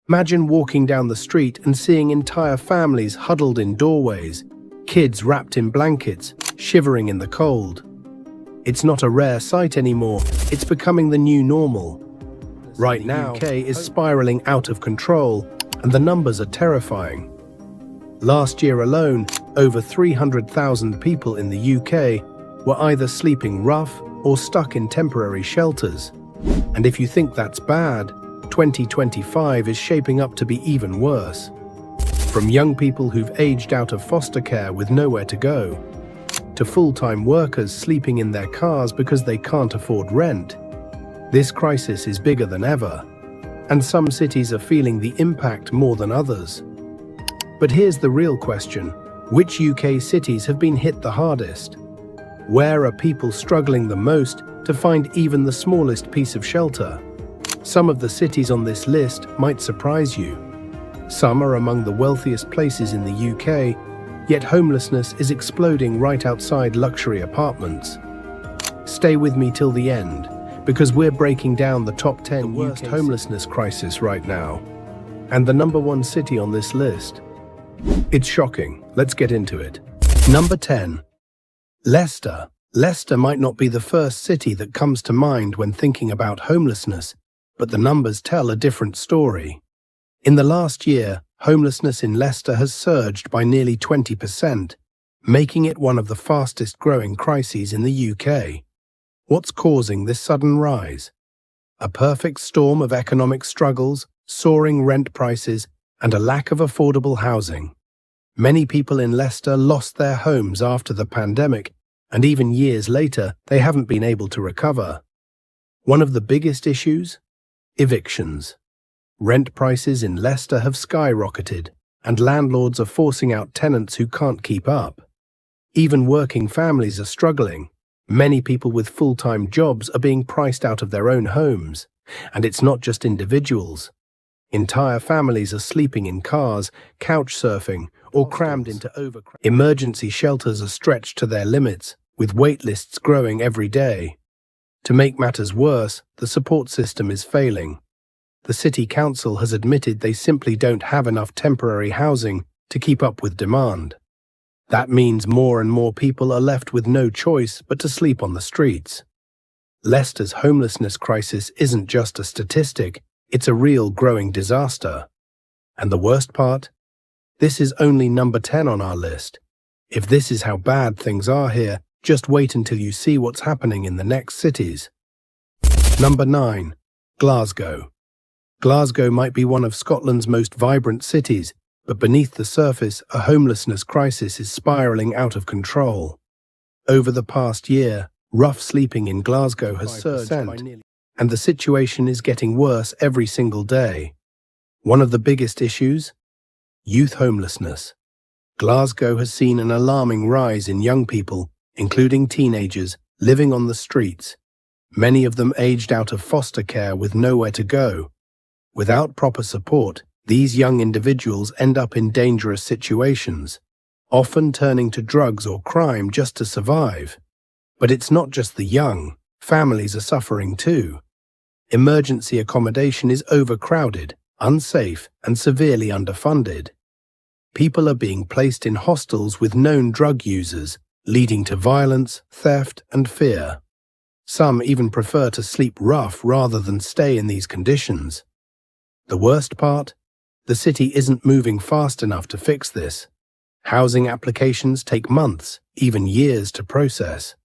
Imagine walking down the street and seeing entire families huddled in doorways, kids wrapped in blankets, shivering in the cold. It's not a rare sight anymore, it's becoming the new normal. Right now, the UK is spiraling out of control, and the numbers are terrifying. Last year alone, over 300,000 people in the UK were either sleeping rough or stuck in temporary shelters. And if you think that's bad, 2025 is shaping up to be even worse. From young people who've aged out of foster care with nowhere to go, to full-time workers sleeping in their cars because they can't afford rent, this crisis is bigger than ever, and some cities are feeling the impact more than others. But here's the real question: which UK cities have been hit the hardest? Where are people struggling the most to find even the smallest piece of shelter? Some of the cities on this list might surprise you. Some are among the wealthiest places in the UK, yet homelessness is exploding right outside luxury apartments. Stay with me till the end, because we're breaking down the top 10 worst homelessness crisis right now, and the number 1 city on this list. It's shocking. Let's get into it. Number 10. Leicester. Leicester might not be the first city that comes to mind when thinking about homelessness, but the numbers tell a different story. In the last year, homelessness in Leicester has surged by nearly 20%, making it one of the fastest-growing crises in the UK. What's causing this sudden rise? A perfect storm of economic struggles, soaring rent prices, and a lack of affordable housing. Many people in Leicester lost their homes after the pandemic, and even years later, they haven't been able to recover. One of the biggest issues? Evictions. Rent prices in Leicester have skyrocketed, and landlords are forcing out tenants who can't keep up. Even working families are struggling. Many people with full-time jobs are being priced out of their own homes, and it's not just individuals. Entire families are sleeping in cars, couch surfing, or crammed into overcrowded. Emergency shelters are stretched to their limits, with wait lists growing every day. To make matters worse, the support system is failing. The city council has admitted they simply don't have enough temporary housing to keep up with demand. That means more and more people are left with no choice but to sleep on the streets. Leicester's homelessness crisis isn't just a statistic, it's a real growing disaster. And the worst part? This is only number 10 on our list. If this is how bad things are here, just wait until you see what's happening in the next cities. Number 9. Glasgow. Glasgow might be one of Scotland's most vibrant cities, but beneath the surface, a homelessness crisis is spiraling out of control. Over the past year, rough sleeping in Glasgow has surged, and the situation is getting worse every single day. One of the biggest issues? Youth homelessness. Glasgow has seen an alarming rise in young people, including teenagers, living on the streets. Many of them aged out of foster care with nowhere to go. Without proper support, these young individuals end up in dangerous situations, often turning to drugs or crime just to survive. But it's not just the young, families are suffering too. Emergency accommodation is overcrowded, unsafe, and severely underfunded. People are being placed in hostels with known drug users, leading to violence, theft, and fear. Some even prefer to sleep rough rather than stay in these conditions. The worst part? The city isn't moving fast enough to fix this. Housing applications take months, even years to process.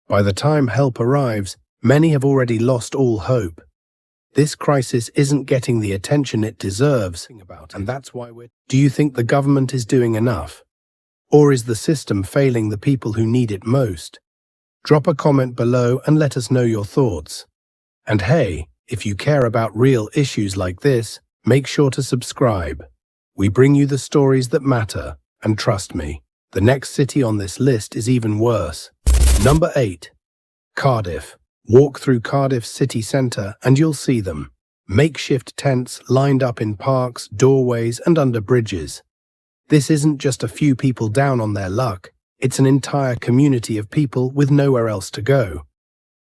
By the time help arrives, many have already lost all hope. This crisis isn't getting the attention it deserves, and that's why Do you think the government is doing enough? Or is the system failing the people who need it most? Drop a comment below and let us know your thoughts. And hey, if you care about real issues like this, make sure to subscribe. We bring you the stories that matter, and trust me, the next city on this list is even worse. Number 8. Cardiff. Walk through Cardiff's city centre and you'll see them. Makeshift tents lined up in parks, doorways, and under bridges. This isn't just a few people down on their luck, it's an entire community of people with nowhere else to go.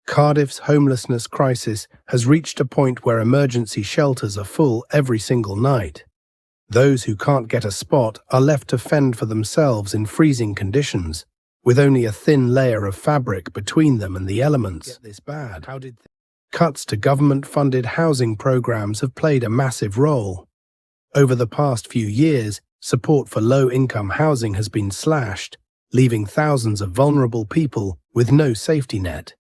Cardiff's homelessness crisis has reached a point where emergency shelters are full every single night. Those who can't get a spot are left to fend for themselves in freezing conditions, with only a thin layer of fabric between them and the elements. Cuts to government-funded housing programs have played a massive role. Over the past few years, support for low-income housing has been slashed, leaving thousands of vulnerable people with no safety net.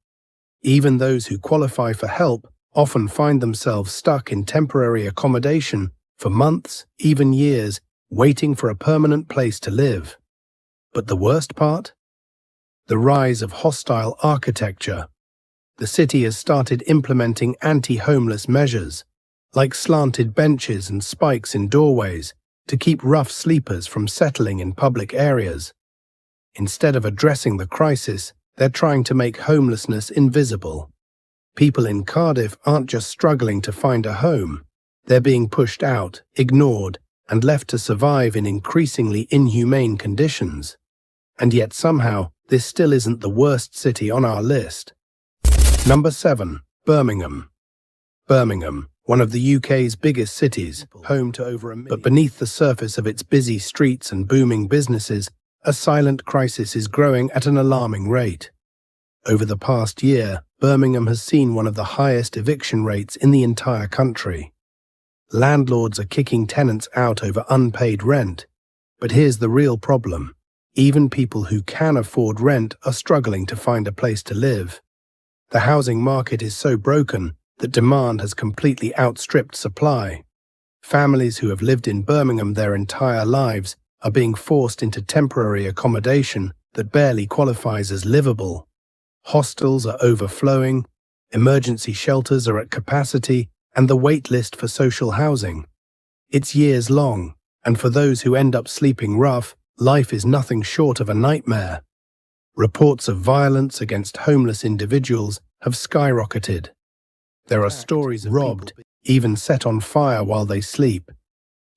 Even those who qualify for help often find themselves stuck in temporary accommodation for months, even years, waiting for a permanent place to live. But the worst part? The rise of hostile architecture. The city has started implementing anti-homeless measures, like slanted benches and spikes in doorways, to keep rough sleepers from settling in public areas. Instead of addressing the crisis, they're trying to make homelessness invisible. People in Cardiff aren't just struggling to find a home. They're being pushed out, ignored, and left to survive in increasingly inhumane conditions. And yet somehow, this still isn't the worst city on our list. Number 7. Birmingham. Birmingham, one of the UK's biggest cities, home to over a million. But beneath the surface of its busy streets and booming businesses, a silent crisis is growing at an alarming rate. Over the past year, Birmingham has seen one of the highest eviction rates in the entire country. Landlords are kicking tenants out over unpaid rent. But here's the real problem. Even people who can afford rent are struggling to find a place to live. The housing market is so broken that demand has completely outstripped supply. Families who have lived in Birmingham their entire lives are being forced into temporary accommodation that barely qualifies as livable. Hostels are overflowing, emergency shelters are at capacity, and the wait list for social housing. It's years long, and for those who end up sleeping rough, life is nothing short of a nightmare. Reports of violence against homeless individuals have skyrocketed. There are stories of robbed, even set on fire while they sleep.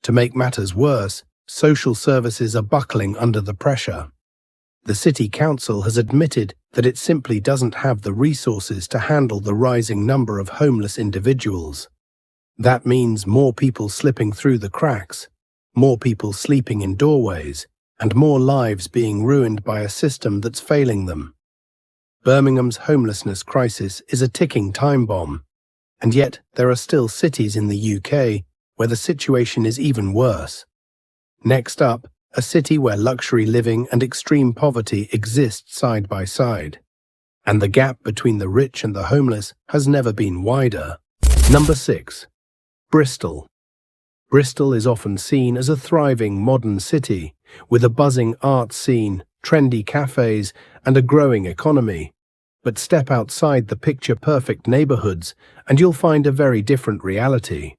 To make matters worse, social services are buckling under the pressure. The city council has admitted that it simply doesn't have the resources to handle the rising number of homeless individuals. That means more people slipping through the cracks, more people sleeping in doorways, and more lives being ruined by a system that's failing them. Birmingham's homelessness crisis is a ticking time bomb, and yet there are still cities in the UK where the situation is even worse. Next up, a city where luxury living and extreme poverty exist side by side. And the gap between the rich and the homeless has never been wider. Number 6. Bristol. Bristol is often seen as a thriving modern city, with a buzzing art scene, trendy cafes, and a growing economy. But step outside the picture-perfect neighbourhoods, and you'll find a very different reality.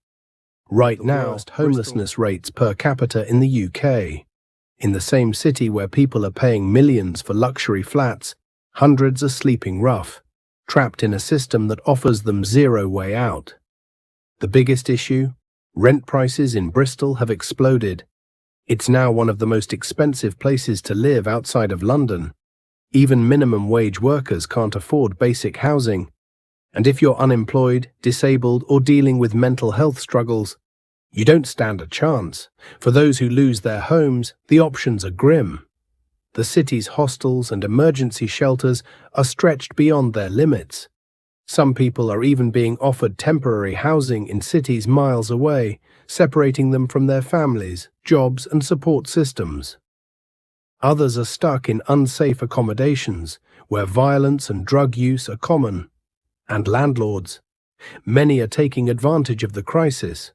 Right now, homelessness rates per capita in the UK. In the same city where people are paying millions for luxury flats, hundreds are sleeping rough, trapped in a system that offers them zero way out. The biggest issue? Rent prices in Bristol have exploded. It's now one of the most expensive places to live outside of London. Even minimum wage workers can't afford basic housing. And if you're unemployed, disabled, or dealing with mental health struggles, you don't stand a chance. For those who lose their homes, the options are grim. The city's hostels and emergency shelters are stretched beyond their limits. Some people are even being offered temporary housing in cities miles away, separating them from their families, jobs, and support systems. Others are stuck in unsafe accommodations, where violence and drug use are common. And landlords. Many are taking advantage of the crisis.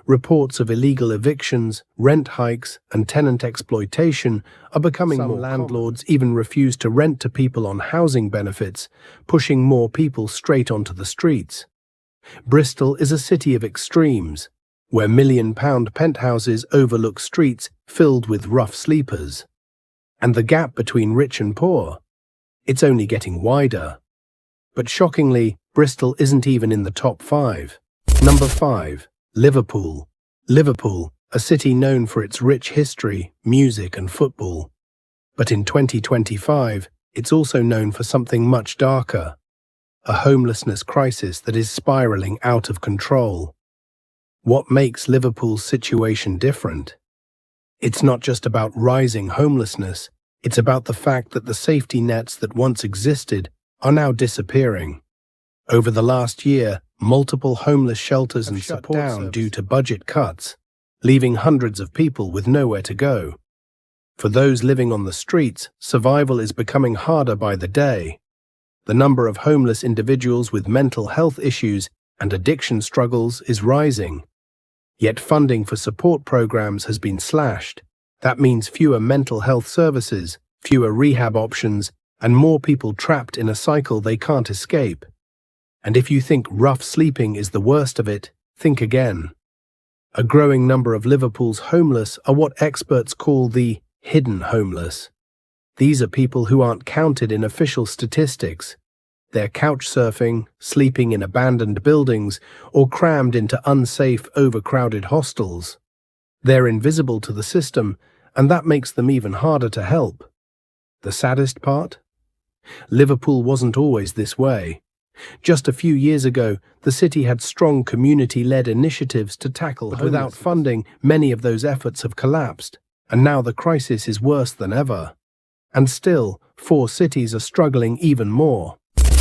Reports of illegal evictions, rent hikes, and tenant exploitation are becoming more common. Some landlords even refuse to rent to people on housing benefits, pushing more people straight onto the streets. Bristol is a city of extremes, where million-pound penthouses overlook streets filled with rough sleepers. And the gap between rich and poor? It's only getting wider. But shockingly, Bristol isn't even in the top 5. Number 5. Liverpool. Liverpool, a city known for its rich history, music and football. But in 2025, it's also known for something much darker. a homelessness crisis that is spiraling out of control. What makes Liverpool's situation different? It's not just about rising homelessness, it's about the fact that the safety nets that once existed are now disappearing. Over the last year, multiple homeless shelters and support down due to budget cuts, leaving hundreds of people with nowhere to go. For those living on the streets, survival is becoming harder by the day. The number of homeless individuals with mental health issues and addiction struggles is rising. Yet funding for support programs has been slashed. That means fewer mental health services, fewer rehab options, and more people trapped in a cycle they can't escape. And if you think rough sleeping is the worst of it, think again. A growing number of Liverpool's homeless are what experts call the hidden homeless. These are people who aren't counted in official statistics. They're couch surfing, sleeping in abandoned buildings, or crammed into unsafe, overcrowded hostels. They're invisible to the system, and that makes them even harder to help. The saddest part? Liverpool wasn't always this way. Just a few years ago, the city had strong community-led initiatives to tackle homelessness. But without funding, many of those efforts have collapsed, and now the crisis is worse than ever. And still, 4 cities are struggling even more.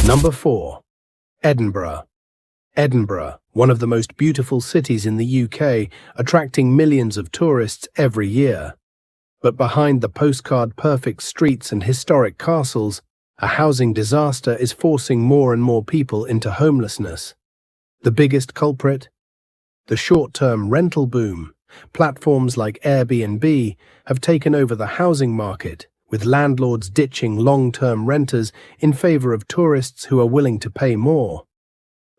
Number 4. Edinburgh. Edinburgh, one of the most beautiful cities in the UK, attracting millions of tourists every year. But behind the postcard-perfect streets and historic castles, a housing disaster is forcing more and more people into homelessness. The biggest culprit? The short-term rental boom. Platforms like Airbnb have taken over the housing market, with landlords ditching long-term renters in favor of tourists who are willing to pay more.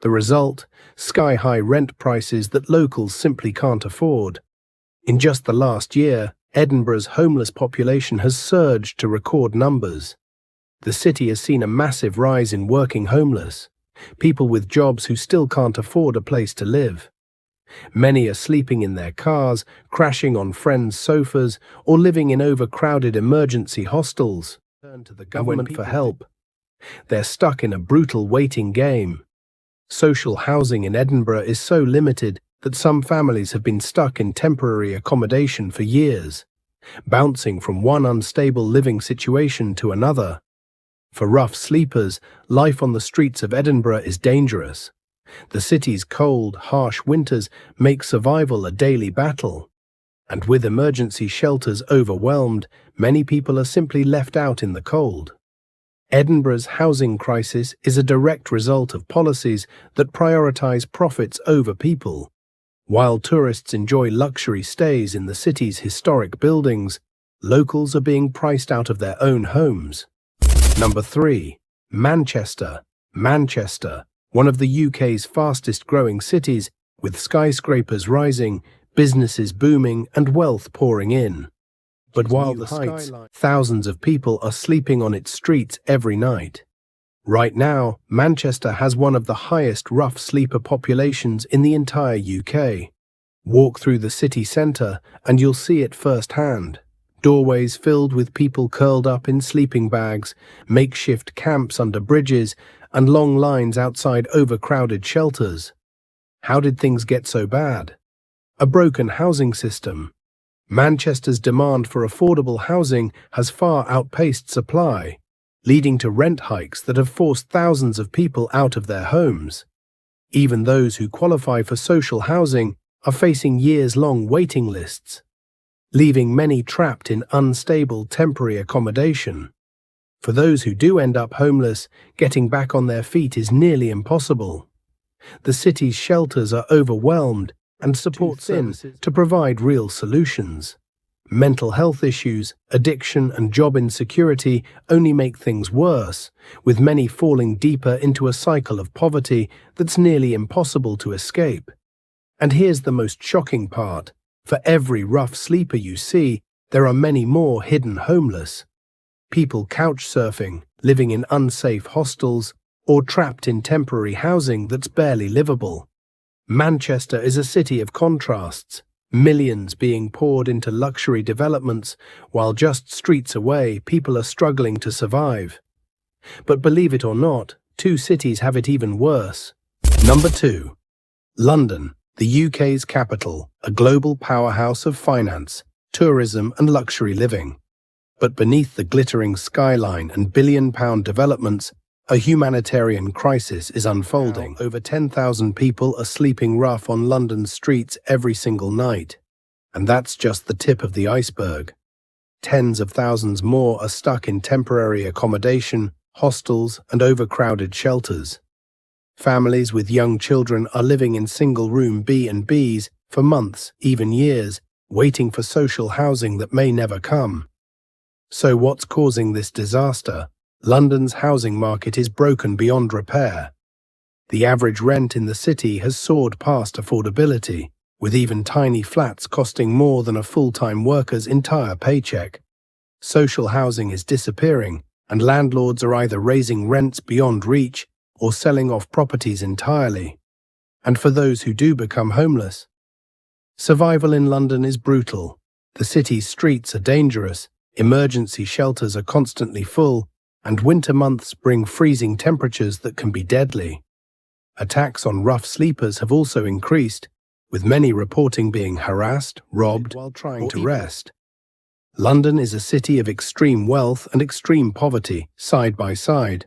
The result? Sky-high rent prices that locals simply can't afford. In just the last year, Edinburgh's homeless population has surged to record numbers. The city has seen a massive rise in working homeless, people with jobs who still can't afford a place to live. Many are sleeping in their cars, crashing on friends' sofas, or living in overcrowded emergency hostels. Turn to the government for help. They're stuck in a brutal waiting game. Social housing in Edinburgh is so limited that some families have been stuck in temporary accommodation for years, bouncing from one unstable living situation to another. For rough sleepers, life on the streets of Edinburgh is dangerous. The city's cold, harsh winters make survival a daily battle. And with emergency shelters overwhelmed, many people are simply left out in the cold. Edinburgh's housing crisis is a direct result of policies that prioritize profits over people. While tourists enjoy luxury stays in the city's historic buildings, locals are being priced out of their own homes. Number 3. Manchester. Manchester, one of the UK's fastest-growing cities, with skyscrapers rising, businesses booming, and wealth pouring in. But while the heights, thousands of people are sleeping on its streets every night. Right now, Manchester has one of the highest rough sleeper populations in the entire UK. Walk through the city centre and you'll see it firsthand. Doorways filled with people curled up in sleeping bags, makeshift camps under bridges, and long lines outside overcrowded shelters. How did things get so bad? A broken housing system. Manchester's demand for affordable housing has far outpaced supply, leading to rent hikes that have forced thousands of people out of their homes. Even those who qualify for social housing are facing years-long waiting lists, leaving many trapped in unstable temporary accommodation. For those who do end up homeless, getting back on their feet is nearly impossible. The city's shelters are overwhelmed and support thin to provide real solutions. Mental health issues, addiction, and job insecurity only make things worse, with many falling deeper into a cycle of poverty that's nearly impossible to escape. And here's the most shocking part. For every rough sleeper you see, there are many more hidden homeless. People couch surfing, living in unsafe hostels, or trapped in temporary housing that's barely livable. Manchester is a city of contrasts, millions being poured into luxury developments, while just streets away people are struggling to survive. But believe it or not, two cities have it even worse. Number 2. London, the UK's capital, a global powerhouse of finance, tourism and luxury living. But beneath the glittering skyline and billion-pound developments, a humanitarian crisis is unfolding. Now, over 10,000 people are sleeping rough on London's streets every single night. And that's just the tip of the iceberg. Tens of thousands more are stuck in temporary accommodation, hostels, and overcrowded shelters. Families with young children are living in single-room B&Bs for months, even years, waiting for social housing that may never come. So what's causing this disaster? London's housing market is broken beyond repair. The average rent in the city has soared past affordability, with even tiny flats costing more than a full-time worker's entire paycheck. Social housing is disappearing, and landlords are either raising rents beyond reach or selling off properties entirely. And for those who do become homeless, survival in London is brutal. The city's streets are dangerous, emergency shelters are constantly full, and winter months bring freezing temperatures that can be deadly. Attacks on rough sleepers have also increased, with many reporting being harassed, robbed, while trying to rest. London is a city of extreme wealth and extreme poverty, side by side.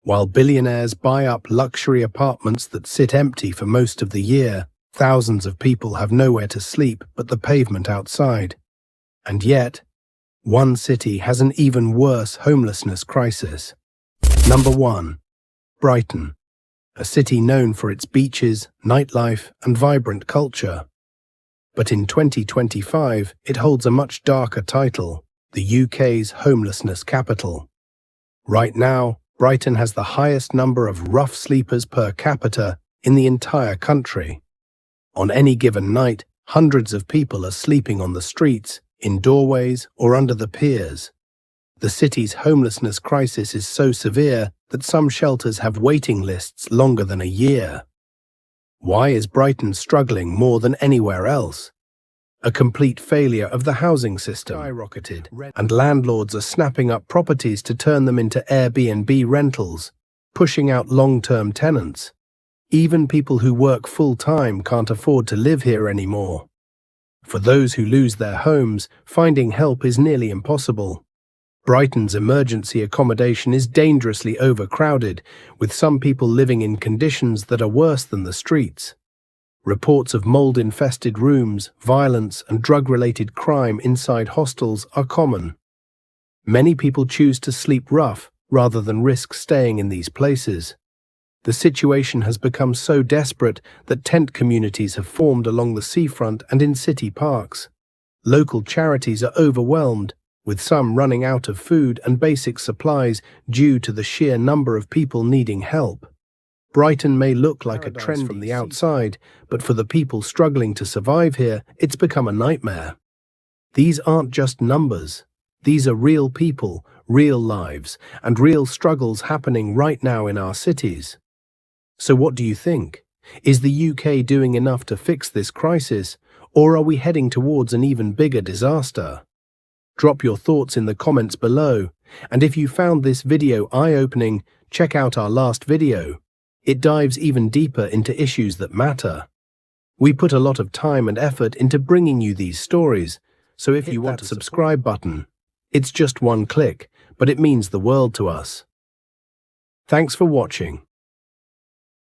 While billionaires buy up luxury apartments that sit empty for most of the year, thousands of people have nowhere to sleep but the pavement outside. And yet, one city has an even worse homelessness crisis. Number 1. Brighton, a city known for its beaches, nightlife, and vibrant culture. But in 2025, it holds a much darker title, the UK's homelessness capital. Right now, Brighton has the highest number of rough sleepers per capita in the entire country. On any given night, hundreds of people are sleeping on the streets, in doorways, or under the piers. The city's homelessness crisis is so severe that some shelters have waiting lists longer than a year. Why is Brighton struggling more than anywhere else? A complete failure of the housing system skyrocketed, and landlords are snapping up properties to turn them into Airbnb rentals, pushing out long-term tenants. Even people who work full-time can't afford to live here anymore. For those who lose their homes, finding help is nearly impossible. Brighton's emergency accommodation is dangerously overcrowded, with some people living in conditions that are worse than the streets. Reports of mold-infested rooms, violence, and drug-related crime inside hostels are common. Many people choose to sleep rough rather than risk staying in these places. The situation has become so desperate that tent communities have formed along the seafront and in city parks. Local charities are overwhelmed, with some running out of food and basic supplies due to the sheer number of people needing help. Brighton may look like a trend from the outside, but for the people struggling to survive here, it's become a nightmare. These aren't just numbers. These are real people, real lives, and real struggles happening right now in our cities. So what do you think? Is the UK doing enough to fix this crisis, or are we heading towards an even bigger disaster? Drop your thoughts in the comments below, and if you found this video eye-opening, check out our last video. It dives even deeper into issues that matter. We put a lot of time and effort into bringing you these stories, so if you want a subscribe button, it's just one click, but it means the world to us. Thanks for watching.